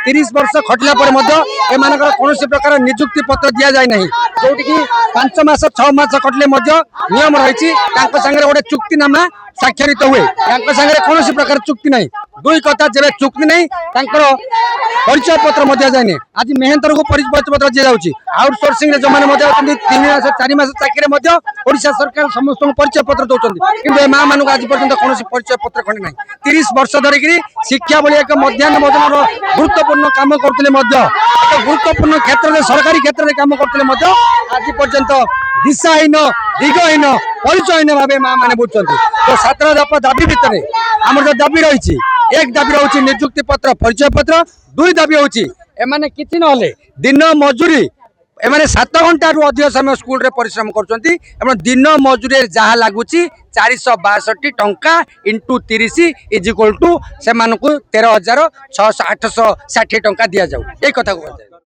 30 वर्ष खटिला कौन प्रकार निजुक्ति पत्र दि जाए ना जो 5 मास 6 मास खटिले नियम रही गोटे चुक्तिनामा स्वाक्षरित हुए कौन प्रकार चुक्ति नहीं दुई कथा जब चुक्ति नहीं परिचय पत्र जाए आज मेहनतर को परिचय पत्र दि जाऊँगी आउटसोर्सिंग जो मैंने 3 मास 4 मास चाकरी ओडिशा सरकार समस्त परिचय पत्र दौरान कि माँ मान आज पर्यटन कौन परिचय पत्र खंडे ना 30 वर्ष धरिक शिक्षा भली एक मध्याह्न भोजन गुरुत्वपूर्ण काम करते गुरुत्वपूर्ण क्षेत्र में सरकारी क्षेत्र में काम करते आज पर्यंत दिशाहीन दिगहीन परिचयहीन भाव माँ मैंने बुझुं तो 7 दफा दाबी भितर आम जो दाबी रही एक दाबी रही निजुक्ति पत्र परिचय पत्र दुई दाबी होने कि ना दिन मजूरी एमाने 7 घंटा रु अधिक समय स्कूल रे परिश्रम कर दिन मजूरी जहाँ लगुच 462 टंका इंटू 30 इज इक्वल टू से 13,660 टंका दि जाऊ ये कथा को